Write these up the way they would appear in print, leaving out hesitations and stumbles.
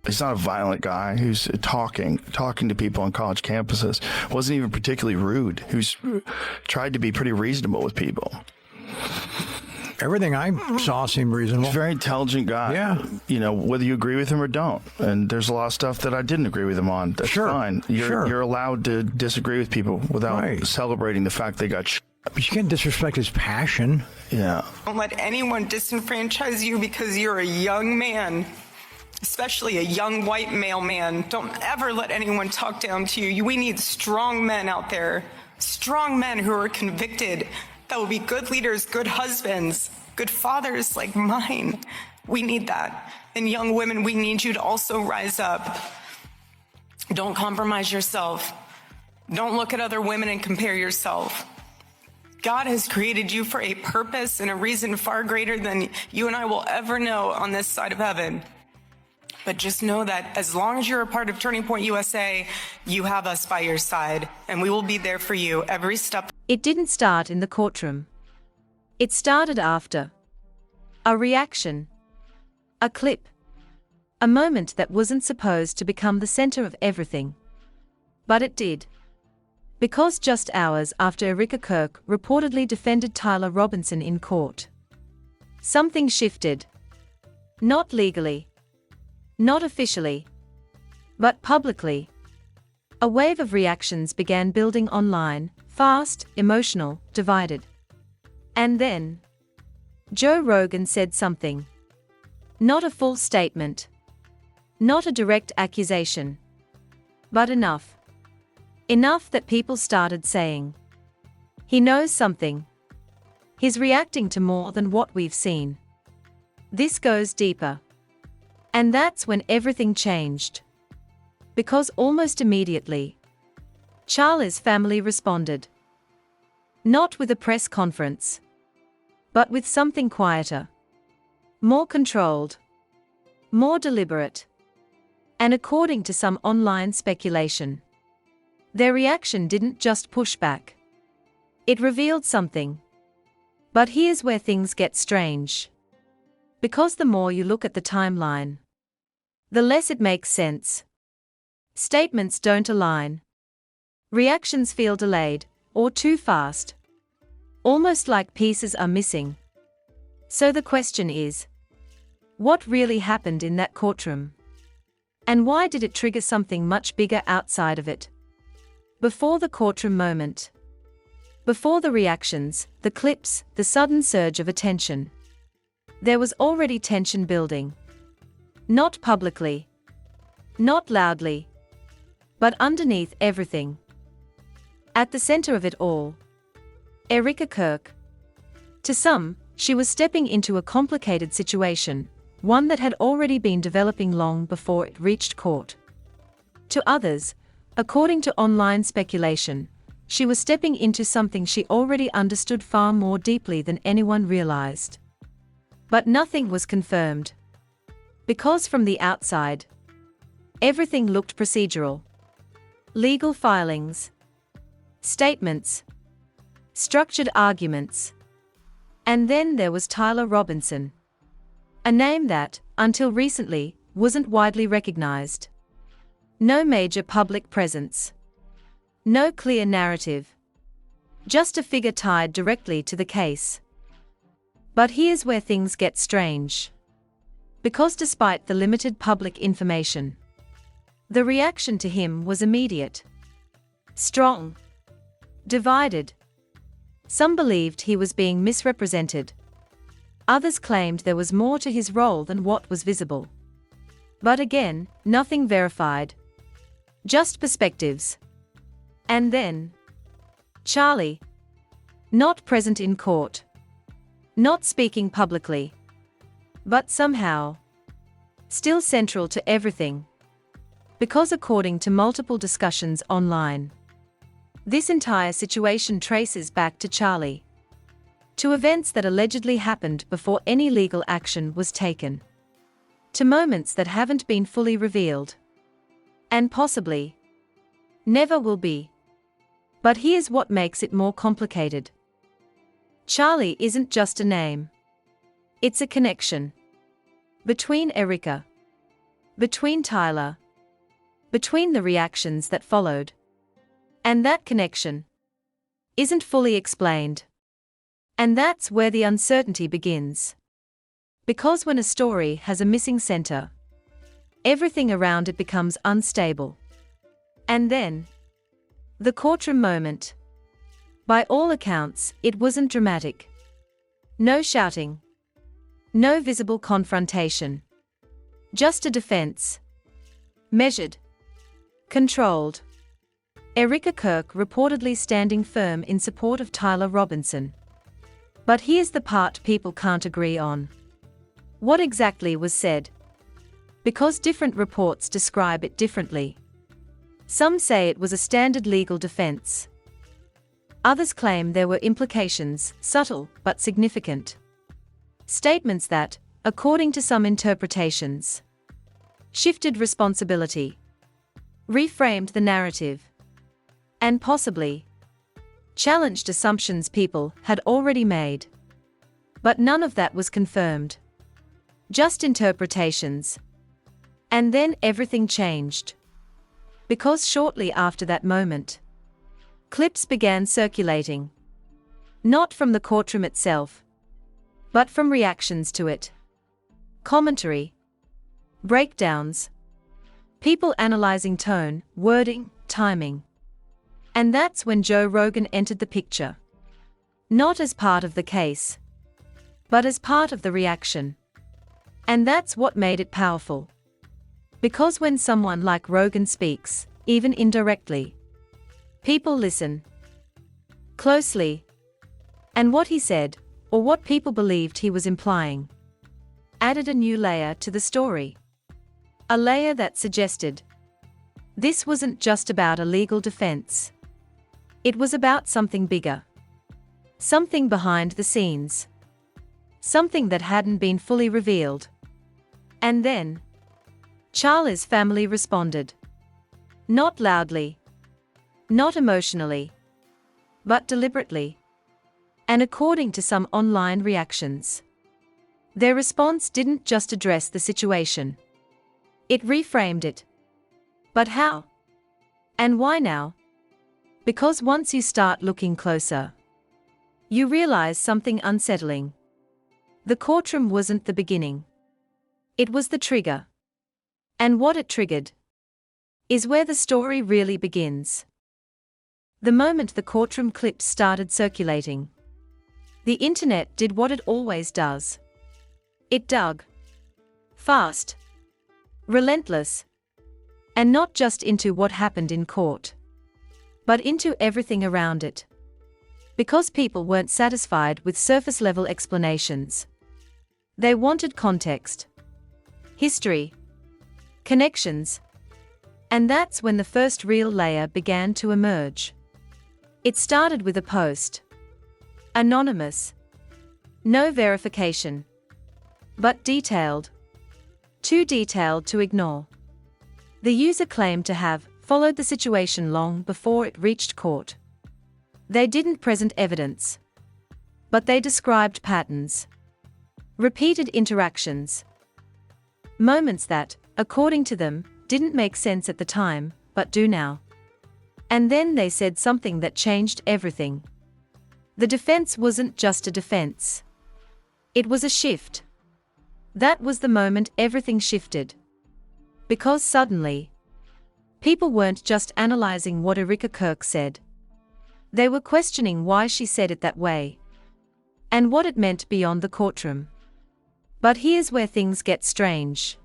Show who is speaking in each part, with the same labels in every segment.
Speaker 1: He's not a violent guy who's talking to people on college campuses. Wasn't even particularly rude. Who's tried to be pretty reasonable with people.
Speaker 2: Everything I saw seemed reasonable.
Speaker 1: He's a very intelligent guy.
Speaker 2: Yeah.
Speaker 1: You know, whether you agree with him or don't. And there's a lot of stuff that I didn't agree with him on. That's fine. You're allowed to disagree with people without celebrating the fact they got
Speaker 2: But you can't disrespect his passion.
Speaker 1: Yeah.
Speaker 3: Don't let anyone disenfranchise you because you're a young man, especially a young white male man. Don't ever let anyone talk down to you. We need strong men out there, strong men who are convicted, that will be good leaders, good husbands, good fathers like mine. We need that. And young women, we need you to also rise up. Don't compromise yourself. Don't look at other women and compare yourself. God has created you for a purpose and a reason far greater than you and I will ever know on this side of heaven. But just know that as long as you're a part of Turning Point USA, you have us by your side, and we will be there for you every step.
Speaker 4: It didn't start in the courtroom. It started after. A reaction. A clip. A moment that wasn't supposed to become the center of everything. But it did. Because just hours after Erika Kirk reportedly defended Tyler Robinson in court, something shifted. Not legally. Not officially. But publicly. A wave of reactions began building online, fast, emotional, divided. And then Joe Rogan said something. Not a full statement. Not a direct accusation. But enough. Enough that people started saying, he knows something. He's reacting to more than what we've seen. This goes deeper. And that's when everything changed. Because almost immediately, Charlie's family responded. Not with a press conference, but with something quieter, more controlled, more deliberate. And according to some online speculation, their reaction didn't just push back. It revealed something. But here's where things get strange. Because the more you look at the timeline, the less it makes sense. Statements don't align. Reactions feel delayed, or too fast. Almost like pieces are missing. So the question is, what really happened in that courtroom? And why did it trigger something much bigger outside of it? Before the courtroom moment. Before the reactions, the clips, the sudden surge of attention. There was already tension building. Not publicly. Not loudly. But underneath everything. At the center of it all. Erika Kirk. To some, she was stepping into a complicated situation, one that had already been developing long before it reached court. To others, according to online speculation, she was stepping into something she already understood far more deeply than anyone realized. But nothing was confirmed. Because from the outside, everything looked procedural. Legal filings, statements, structured arguments. And then there was Tyler Robinson. A name that, until recently, wasn't widely recognized. No major public presence. No clear narrative. Just a figure tied directly to the case. But here's where things get strange. Because despite the limited public information, the reaction to him was immediate. Strong. Divided. Some believed he was being misrepresented. Others claimed there was more to his role than what was visible. But again, nothing verified. Just perspectives. And then Charlie. Not present in court. Not speaking publicly. But somehow still central to everything. Because according to multiple discussions online, this entire situation traces back to Charlie. To events that allegedly happened before any legal action was taken. To moments that haven't been fully revealed. And possibly never will be. But here's what makes it more complicated. Charlie isn't just a name. It's a connection. Between Erika, between Tyler, between the reactions that followed. And that connection isn't fully explained. And that's where the uncertainty begins. Because when a story has a missing center, everything around it becomes unstable. And then, the courtroom moment. By all accounts, it wasn't dramatic. No shouting. No visible confrontation. Just a defense. Measured. Controlled. Erika Kirk reportedly standing firm in support of Tyler Robinson. But here's the part people can't agree on. What exactly was said? Because different reports describe it differently. Some say it was a standard legal defense. Others claim there were implications, subtle but significant. Statements that, according to some interpretations, shifted responsibility, reframed the narrative, and possibly challenged assumptions people had already made. But none of that was confirmed. Just interpretations. And then everything changed. Because shortly after that moment, clips began circulating. Not from the courtroom itself, but from reactions to it. Commentary. Breakdowns. People analyzing tone, wording, timing. And that's when Joe Rogan entered the picture. Not as part of the case, but as part of the reaction. And that's what made it powerful. Because when someone like Rogan speaks, even indirectly, people listen closely. And what he said, or what people believed he was implying, added a new layer to the story. A layer that suggested this wasn't just about a legal defense. It was about something bigger. Something behind the scenes. Something that hadn't been fully revealed. And then, Charlie's family responded. Not loudly. Not emotionally. But deliberately. And according to some online reactions, their response didn't just address the situation. It reframed it. But how? And why now? Because once you start looking closer, you realize something unsettling. The courtroom wasn't the beginning. It was the trigger. And what it triggered is where the story really begins. The moment the courtroom clips started circulating, the internet did what it always does. It dug. Fast. Relentless. And not just into what happened in court, but into everything around it. Because people weren't satisfied with surface-level explanations. They wanted context, history, connections. And that's when the first real layer began to emerge. It started with a post. Anonymous. No verification. But detailed. Too detailed to ignore. The user claimed to have followed the situation long before it reached court. They didn't present evidence, but they described patterns. Repeated interactions. Moments that, according to them, didn't make sense at the time, but do now. And then they said something that changed everything. The defense wasn't just a defense. It was a shift. That was the moment everything shifted. Because suddenly, people weren't just analyzing what Erika Kirk said. They were questioning why she said it that way. And what it meant beyond the courtroom. But here's where things get strange.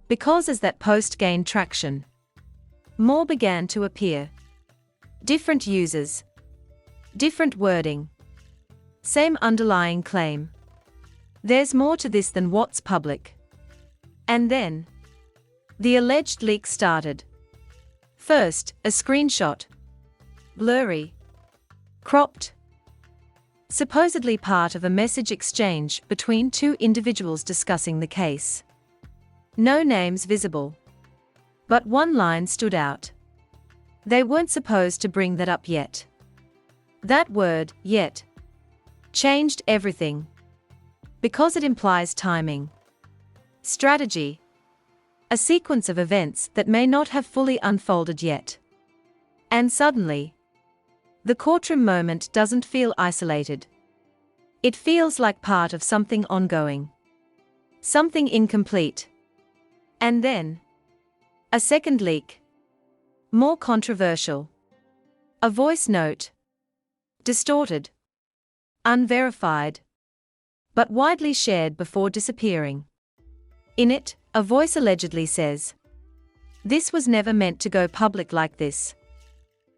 Speaker 4: Because as that post gained traction, more began to appear. Different users. Different wording. Same underlying claim. There's more to this than what's public. And then, the alleged leak started. First, a screenshot. Blurry. Cropped. Supposedly part of a message exchange between two individuals discussing the case. No names visible. But one line stood out. They weren't supposed to bring that up yet. That word, yet, changed everything. Because it implies timing. Strategy. A sequence of events that may not have fully unfolded yet. And suddenly, the courtroom moment doesn't feel isolated. It feels like part of something ongoing. Something incomplete. And then, a second leak. More controversial. A voice note. Distorted. Unverified. But widely shared before disappearing. In it, a voice allegedly says, "This was never meant to go public like this.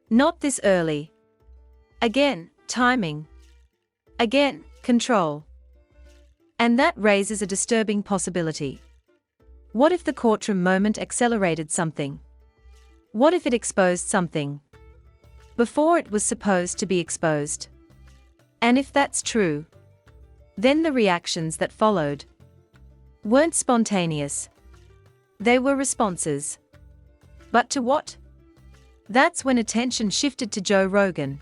Speaker 4: Not this early." Again, timing. Again, control. And that raises a disturbing possibility. What if the courtroom moment accelerated something? What if it exposed something before it was supposed to be exposed? And if that's true, then the reactions that followed weren't spontaneous. They were responses. But to what? That's when attention shifted to Joe Rogan.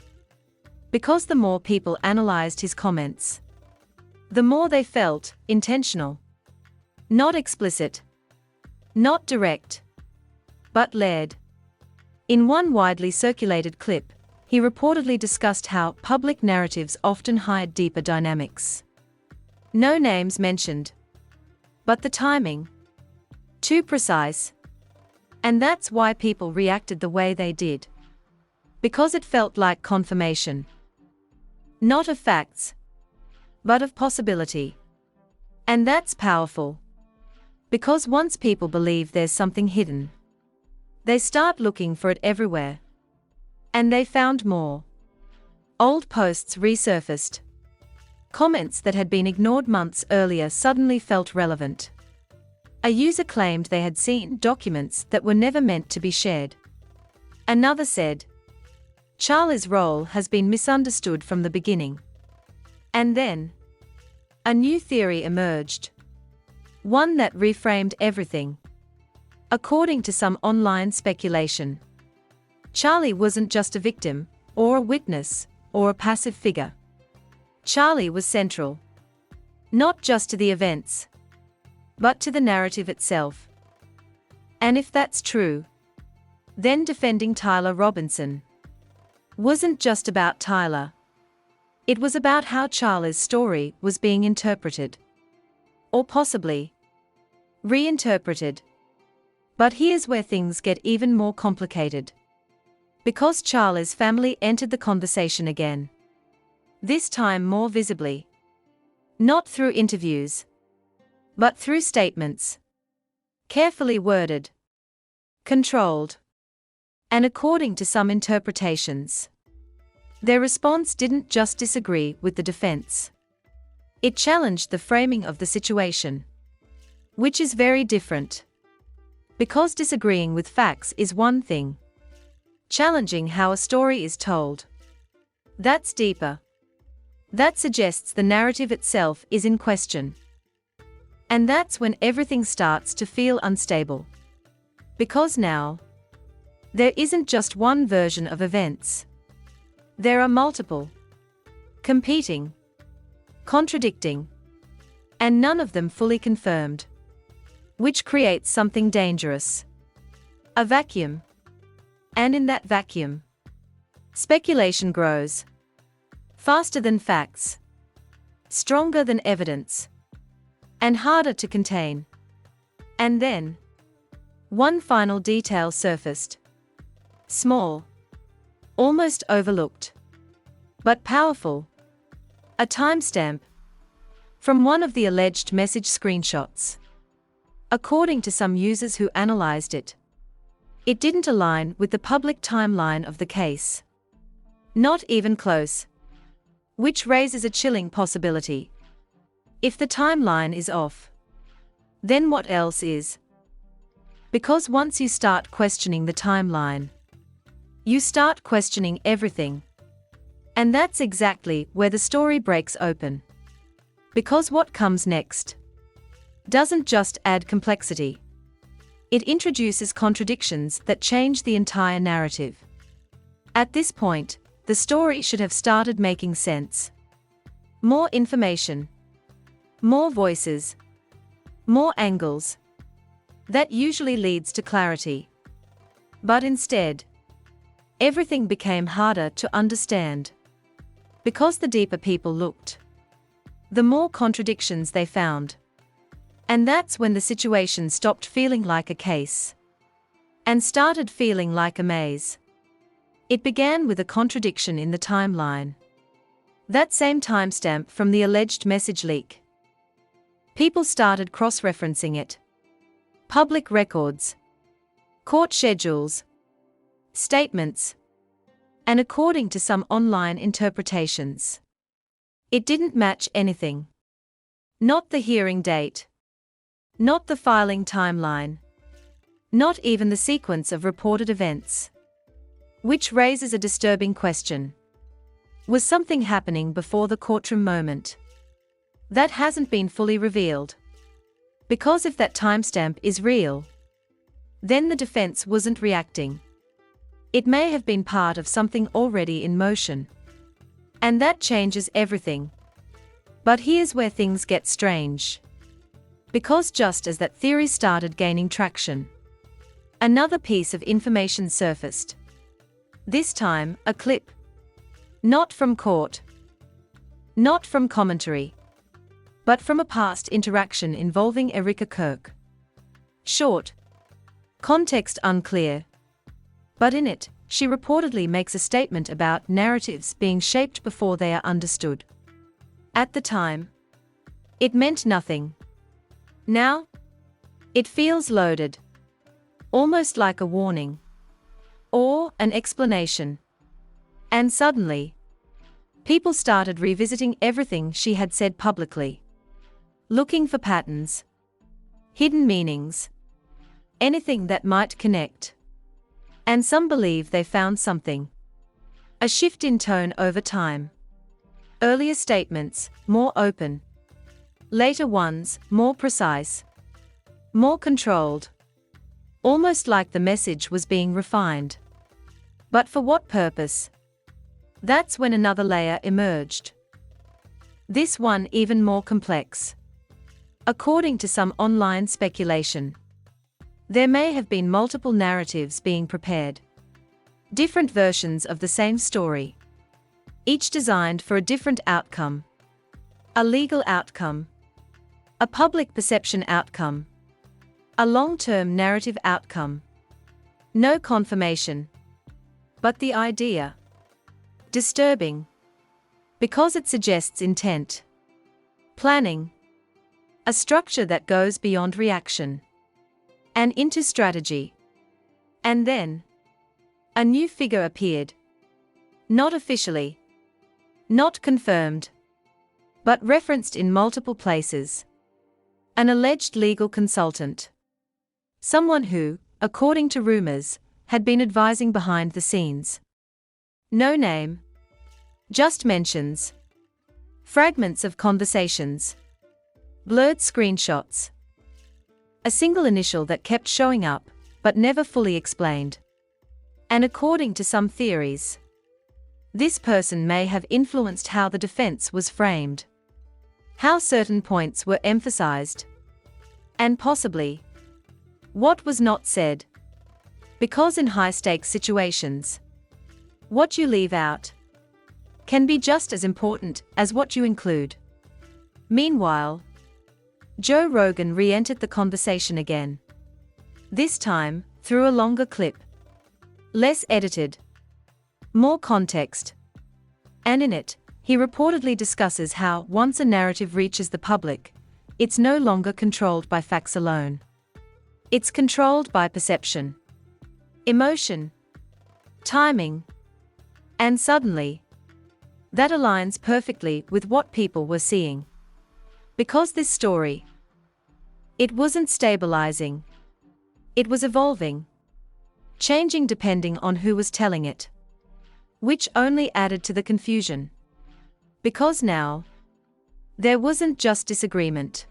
Speaker 4: Because the more people analyzed his comments, the more they felt intentional. Not explicit. Not direct. But led. In one widely circulated clip, he reportedly discussed how public narratives often hide deeper dynamics. No names mentioned. But the timing. Too precise. And that's why people reacted the way they did. Because it felt like confirmation. Not of facts, but of possibility. And that's powerful. Because once people believe there's something hidden, they start looking for it everywhere. And they found more. Old posts resurfaced. Comments that had been ignored months earlier suddenly felt relevant. A user claimed they had seen documents that were never meant to be shared. Another said, "Charlie's role has been misunderstood from the beginning." And then, a new theory emerged. One that reframed everything. According to some online speculation, Charlie wasn't just a victim, or a witness, or a passive figure. Charlie was central. Not just to the events, but to the narrative itself. And if that's true, then defending Tyler Robinson wasn't just about Tyler. It was about how Charlie's story was being interpreted. Or possibly reinterpreted. But here's where things get even more complicated. Because Charlie's family entered the conversation again. This time more visibly. Not through interviews, but through statements. Carefully worded. Controlled. And according to some interpretations, their response didn't just disagree with the defense. It challenged the framing of the situation. Which is very different. Because disagreeing with facts is one thing. Challenging how a story is told, that's deeper. That suggests the narrative itself is in question. And that's when everything starts to feel unstable. Because now, there isn't just one version of events. There are multiple. Competing. Contradicting. And none of them fully confirmed. Which creates something dangerous. A vacuum. And in that vacuum, speculation grows. Faster than facts. Stronger than evidence. And harder to contain. And then, one final detail surfaced. Small. Almost overlooked. But powerful. A timestamp. From one of the alleged message screenshots. According to some users who analyzed it, it didn't align with the public timeline of the case. Not even close. Which raises a chilling possibility. If the timeline is off, then what else is? Because once you start questioning the timeline, you start questioning everything. And that's exactly where the story breaks open. Because what comes next doesn't just add complexity. It introduces contradictions that change the entire narrative. At this point, the story should have started making sense. More information. More voices. More angles. That usually leads to clarity. But instead, everything became harder to understand. Because the deeper people looked, the more contradictions they found. And that's when the situation stopped feeling like a case and started feeling like a maze. It began with a contradiction in the timeline. That same timestamp from the alleged message leak. People started cross-referencing it. Public records, court schedules, statements, and according to some online interpretations, it didn't match anything. Not the hearing date, not the filing timeline, not even the sequence of reported events. Which raises a disturbing question. Was something happening before the courtroom moment that hasn't been fully revealed? Because if that timestamp is real, then the defense wasn't reacting. It may have been part of something already in motion. And that changes everything. But here's where things get strange. Because just as that theory started gaining traction, another piece of information surfaced. This time, a clip. Not from court. Not from commentary. But from a past interaction involving Erika Kirk. Short. Context unclear. But in it, she reportedly makes a statement about narratives being shaped before they are understood. At the time, it meant nothing. Now, it feels loaded. Almost like a warning. Or an explanation. And suddenly, people started revisiting everything she had said publicly. Looking for patterns. Hidden meanings. Anything that might connect. And some believe they found something. A shift in tone over time. Earlier statements, more open. Later ones, more precise. More controlled. Almost like the message was being refined. But for what purpose? That's when another layer emerged. This one even more complex. According to some online speculation, there may have been multiple narratives being prepared. Different versions of the same story. Each designed for a different outcome. A legal outcome. A public perception outcome. A long-term narrative outcome. No confirmation. But the idea. Disturbing. Because it suggests intent. Planning. A structure that goes beyond reaction. And into strategy. And then, a new figure appeared. Not officially. Not confirmed. But referenced in multiple places. An alleged legal consultant. Someone who, according to rumors, had been advising behind the scenes. No name. Just mentions. Fragments of conversations. Blurred screenshots. A single initial that kept showing up, but never fully explained. And according to some theories, this person may have influenced how the defense was framed. How certain points were emphasized. And possibly, what was not said. Because in high-stakes situations, what you leave out can be just as important as what you include. Meanwhile, Joe Rogan re-entered the conversation again. This time, through a longer clip. Less edited. More context. And in it, he reportedly discusses how, once a narrative reaches the public, it's no longer controlled by facts alone. It's controlled by perception. Emotion. Timing. And suddenly, that aligns perfectly with what people were seeing. Because this story, it wasn't stabilizing. It was evolving. Changing depending on who was telling it. Which only added to the confusion. Because now, there wasn't just disagreement.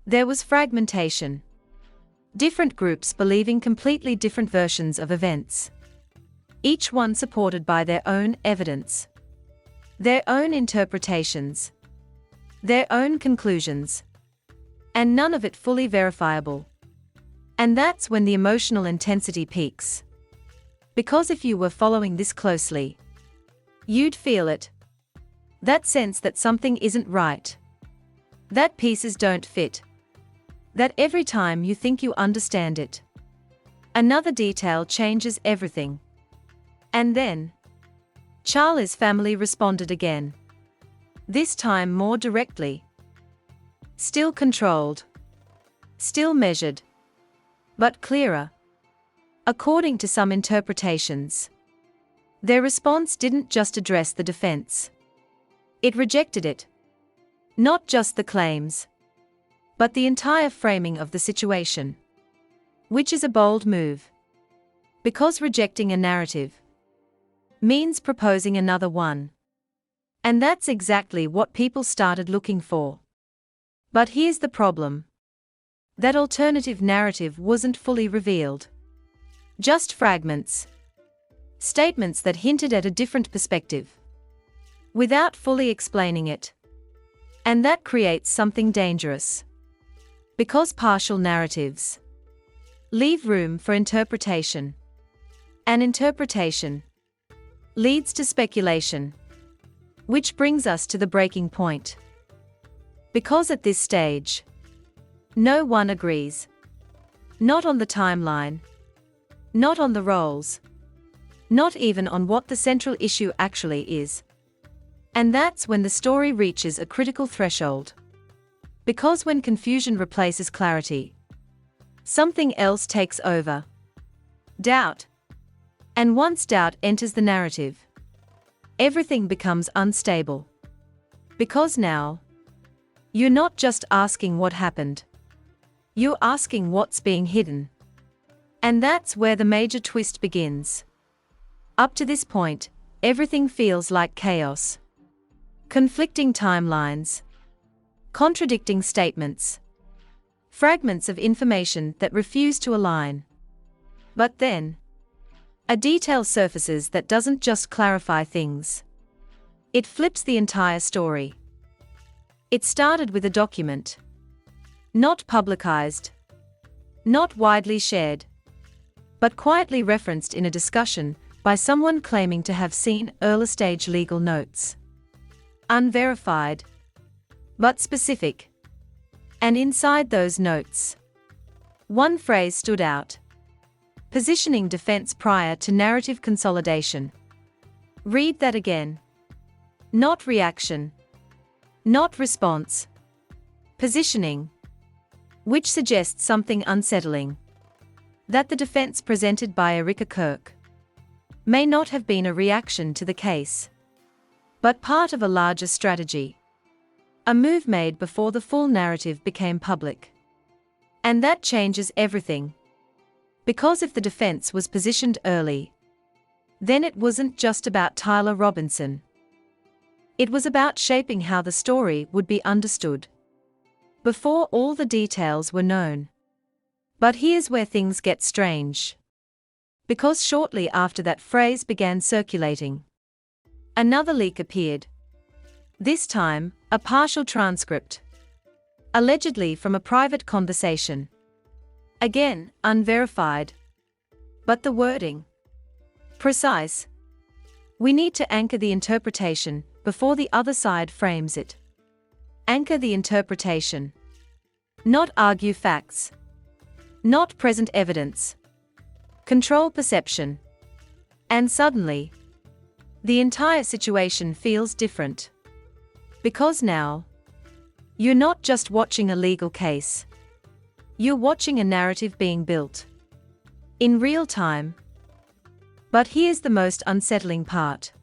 Speaker 4: There was fragmentation. Different groups believing completely different versions of events. Each one supported by their own evidence. Their own interpretations. Their own conclusions. And none of it fully verifiable. And that's when the emotional intensity peaks. Because if you were following this closely, you'd feel it. That sense that something isn't right. That pieces don't fit. That every time you think you understand it, another detail changes everything. And then, Charlie's family responded again. This time more directly. Still controlled. Still measured. But clearer. According to some interpretations, their response didn't just address the defense. It rejected it. Not just the claims, but the entire framing of the situation. Which is a bold move. Because rejecting a narrative means proposing another one. And that's exactly what people started looking for. But here's the problem. That alternative narrative wasn't fully revealed. Just fragments. Statements that hinted at a different perspective. Without fully explaining it. And that creates something dangerous. Because partial narratives leave room for interpretation. And interpretation leads to speculation. Which brings us to the breaking point. Because at this stage, no one agrees. Not on the timeline. Not on the roles. Not even on what the central issue actually is. And that's when the story reaches a critical threshold. Because when confusion replaces clarity, something else takes over. Doubt. And once doubt enters the narrative, everything becomes unstable. Because now, you're not just asking what happened. You're asking what's being hidden. And that's where the major twist begins. Up to this point, everything feels like chaos. Conflicting timelines. Contradicting statements. Fragments of information that refuse to align. But then, a detail surfaces that doesn't just clarify things. It flips the entire story. It started with a document. Not publicized. Not widely shared. But quietly referenced in a discussion by someone claiming to have seen early-stage legal notes. Unverified. But specific. And inside those notes, one phrase stood out. Positioning defense prior to narrative consolidation. Read that again. Not reaction. Not response. Positioning. Which suggests something unsettling. That the defense presented by Erika Kirk may not have been a reaction to the case, but part of a larger strategy. A move made before the full narrative became public. And that changes everything. Because if the defense was positioned early, then it wasn't just about Tyler Robinson. It was about shaping how the story would be understood. Before all the details were known. But here's where things get strange. Because shortly after that phrase began circulating, another leak appeared. This time, a partial transcript. Allegedly from a private conversation. Again, unverified. But the wording. Precise. We need to anchor the interpretation before the other side frames it. Anchor the interpretation. Not argue facts. Not present evidence. Control perception. And suddenly, the entire situation feels different. Because now, you're not just watching a legal case. You're watching a narrative being built. In real time. But here's the most unsettling part.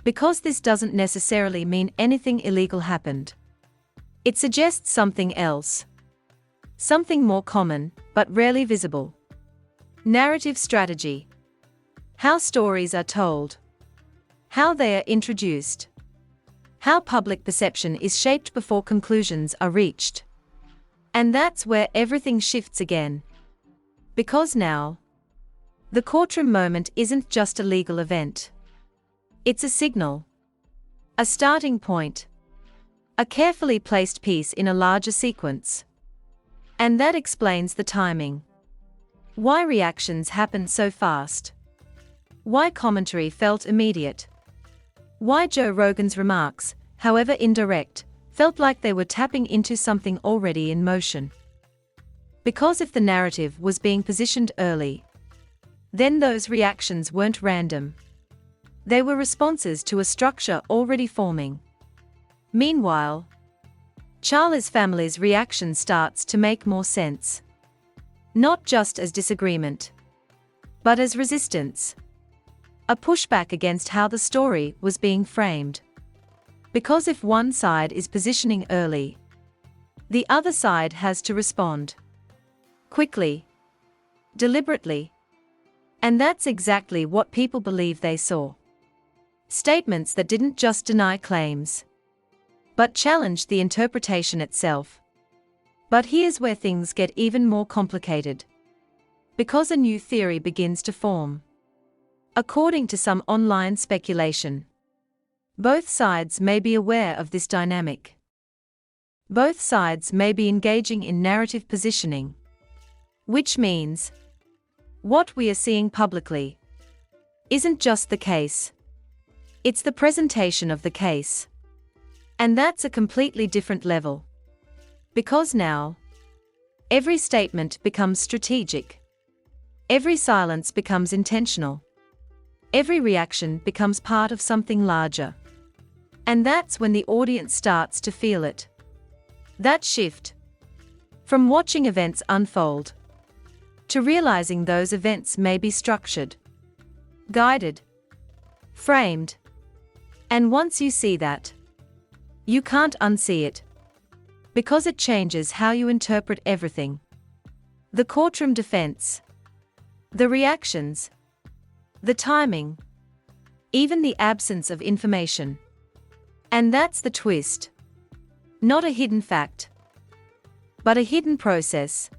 Speaker 4: Because this doesn't necessarily mean anything illegal happened. It suggests something else. Something more common, but rarely visible. Narrative strategy. How stories are told. How they are introduced. How public perception is shaped before conclusions are reached. And that's where everything shifts again. Because now, the courtroom moment isn't just a legal event. It's a signal. A starting point. A carefully placed piece in a larger sequence. And that explains the timing. Why reactions happened so fast? Why commentary felt immediate? Why Joe Rogan's remarks, however indirect, felt like they were tapping into something already in motion? Because if the narrative was being positioned early, then those reactions weren't random. They were responses to a structure already forming. Meanwhile, Charlie's family's reaction starts to make more sense. Not just as disagreement, but as resistance. A pushback against how the story was being framed. Because if one side is positioning early, the other side has to respond. Quickly. Deliberately. And that's exactly what people believe they saw. Statements that didn't just deny claims, but challenged the interpretation itself. But here's where things get even more complicated. Because a new theory begins to form. According to some online speculation, both sides may be aware of this dynamic. Both sides may be engaging in narrative positioning. Which means, what we are seeing publicly isn't just the case. It's the presentation of the case. And that's a completely different level. Because now, every statement becomes strategic. Every silence becomes intentional. Every reaction becomes part of something larger. And that's when the audience starts to feel it. That shift. From watching events unfold, to realizing those events may be structured, guided, framed. And once you see that, you can't unsee it. Because it changes how you interpret everything. The courtroom defense. The reactions. The timing. Even the absence of information. And that's the twist. Not a hidden fact, but a hidden process.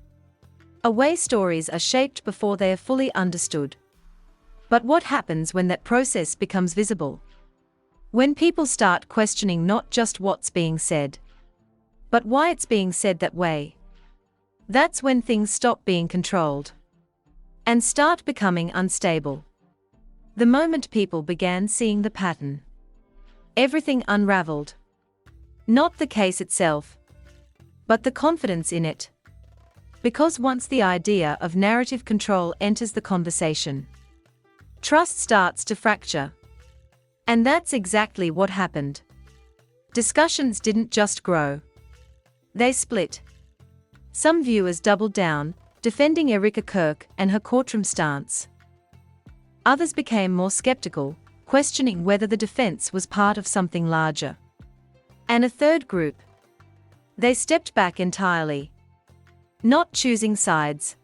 Speaker 4: A way stories are shaped before they are fully understood. But what happens when that process becomes visible? When people start questioning not just what's being said, but why it's being said that way. That's when things stop being controlled and start becoming unstable. The moment people began seeing the pattern, everything unraveled. Not the case itself, but the confidence in it. Because once the idea of narrative control enters the conversation, trust starts to fracture. And that's exactly what happened. Discussions didn't just grow. They split. Some viewers doubled down, defending Erika Kirk and her courtroom stance. Others became more skeptical, questioning whether the defense was part of something larger. And a third group. They stepped back entirely. Not choosing sides,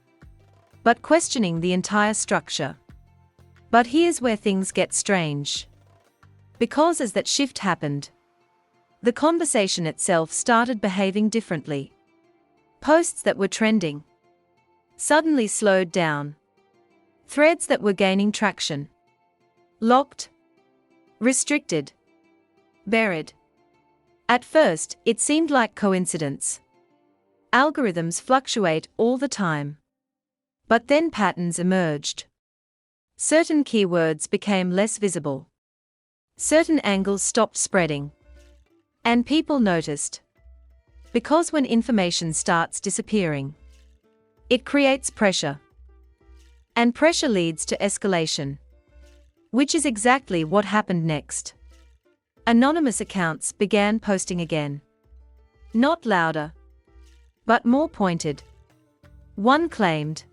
Speaker 4: but questioning the entire structure. But here's where things get strange. Because as that shift happened, the conversation itself started behaving differently. Posts that were trending suddenly slowed down. Threads that were gaining traction locked, restricted, buried. At first, it seemed like coincidence. Algorithms fluctuate all the time. But then patterns emerged. Certain keywords became less visible. Certain angles stopped spreading. And people noticed. Because when information starts disappearing, it creates pressure. And pressure leads to escalation. Which is exactly what happened next. Anonymous accounts began posting again. Not louder, but more pointed. One claimed,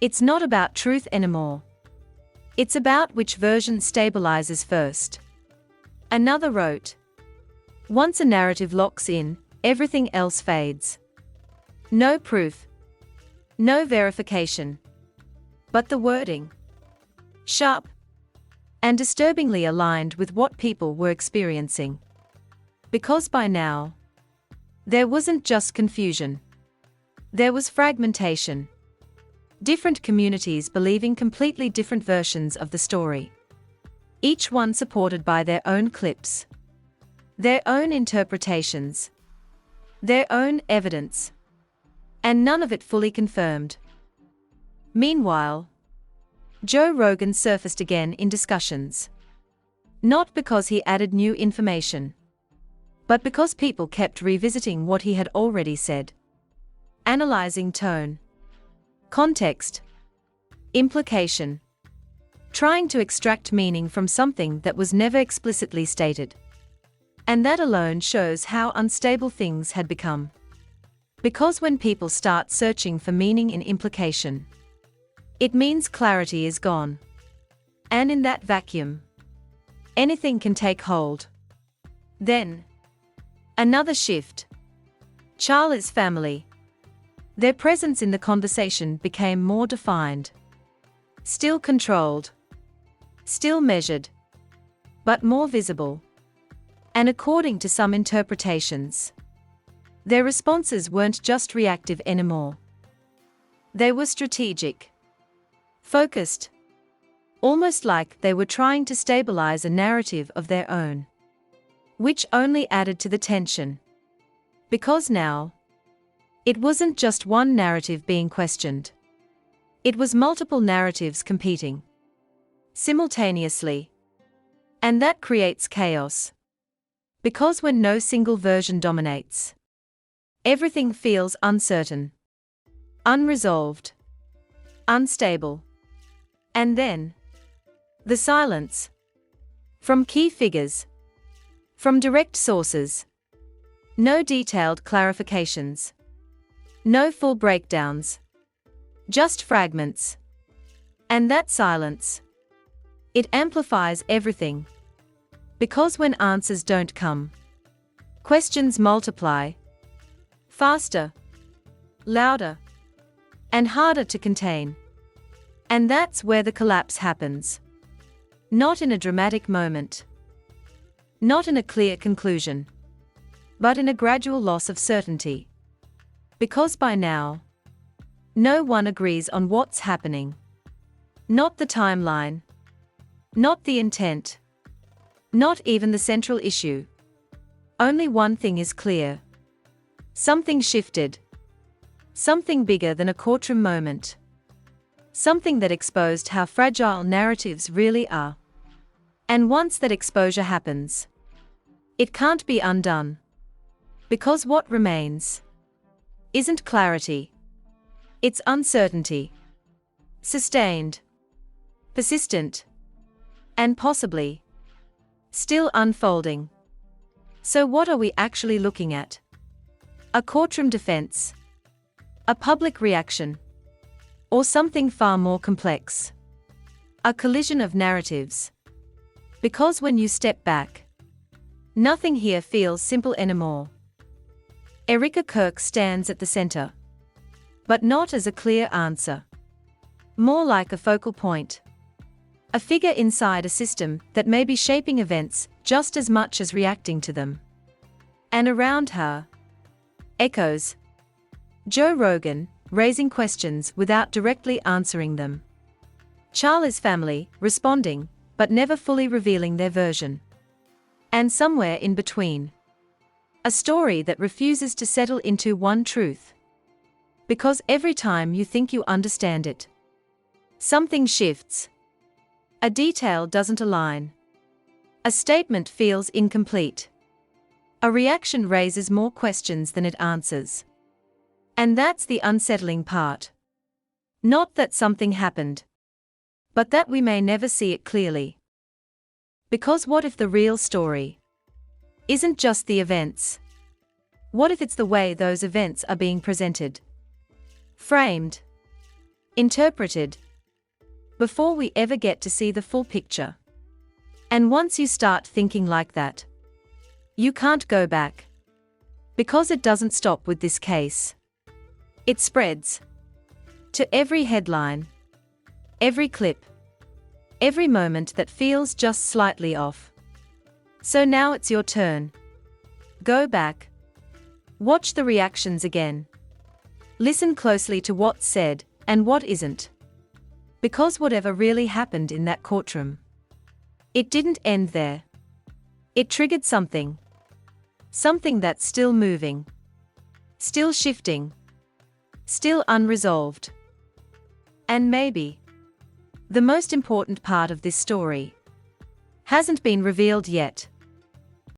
Speaker 4: "It's not about truth anymore. It's about which version stabilizes first." Another wrote, "Once a narrative locks in, everything else fades. No proof. No verification. But the wording. Sharp. And disturbingly aligned with what people were experiencing. Because by now, there wasn't just confusion. There was fragmentation. Different communities believing completely different versions of the story. Each one supported by their own clips. Their own interpretations. Their own evidence. And none of it fully confirmed. Meanwhile, Joe Rogan surfaced again in discussions. Not because he added new information, but because people kept revisiting what he had already said. Analyzing tone, context, implication, trying to extract meaning from something that was never explicitly stated. And that alone shows how unstable things had become. Because when people start searching for meaning in implication, it means clarity is gone. And in that vacuum, anything can take hold. Then, another shift. Charlie's family. Their presence in the conversation became more defined. Still controlled. Still measured. But more visible. And according to some interpretations, their responses weren't just reactive anymore. They were strategic. Focused. Almost like they were trying to stabilize a narrative of their own. Which only added to the tension. Because now, it wasn't just one narrative being questioned. It was multiple narratives competing simultaneously. And that creates chaos. Because when no single version dominates, everything feels uncertain, unresolved, unstable. And then, the silence. From key figures. From direct sources. No detailed clarifications. No full breakdowns. Just fragments. And that silence, it amplifies everything. Because when answers don't come, questions multiply. Faster, louder, and harder to contain. And that's where the collapse happens. Not in a dramatic moment. Not in a clear conclusion. But in a gradual loss of certainty. Because by now, no one agrees on what's happening. Not the timeline. Not the intent. Not even the central issue. Only one thing is clear. Something shifted. Something bigger than a courtroom moment. Something that exposed how fragile narratives really are. And once that exposure happens, it can't be undone. Because what remains isn't clarity. It's uncertainty. Sustained. Persistent. And possibly still unfolding. So what are we actually looking at? A courtroom defense? A public reaction? Or something far more complex? A collision of narratives? Because when you step back, nothing here feels simple anymore. Erika Kirk stands at the center. But not as a clear answer. More like a focal point. A figure inside a system that may be shaping events just as much as reacting to them. And around her, echoes. Joe Rogan, raising questions without directly answering them. Charlie's family, responding, but never fully revealing their version. And somewhere in between, a story that refuses to settle into one truth. Because every time you think you understand it, something shifts. A detail doesn't align. A statement feels incomplete. A reaction raises more questions than it answers. And that's the unsettling part. Not that something happened, but that we may never see it clearly. Because what if the real story isn't just the events? What if it's the way those events are being presented? Framed. Interpreted. Before we ever get to see the full picture. And once you start thinking like that, you can't go back. Because it doesn't stop with this case. It spreads. To every headline. Every clip. Every moment that feels just slightly off. So now it's your turn. Go back. Watch the reactions again. Listen closely to what's said, and what isn't. Because whatever really happened in that courtroom, it didn't end there. It triggered something. Something that's still moving. Still shifting. Still unresolved. And maybe the most important part of this story hasn't been revealed yet.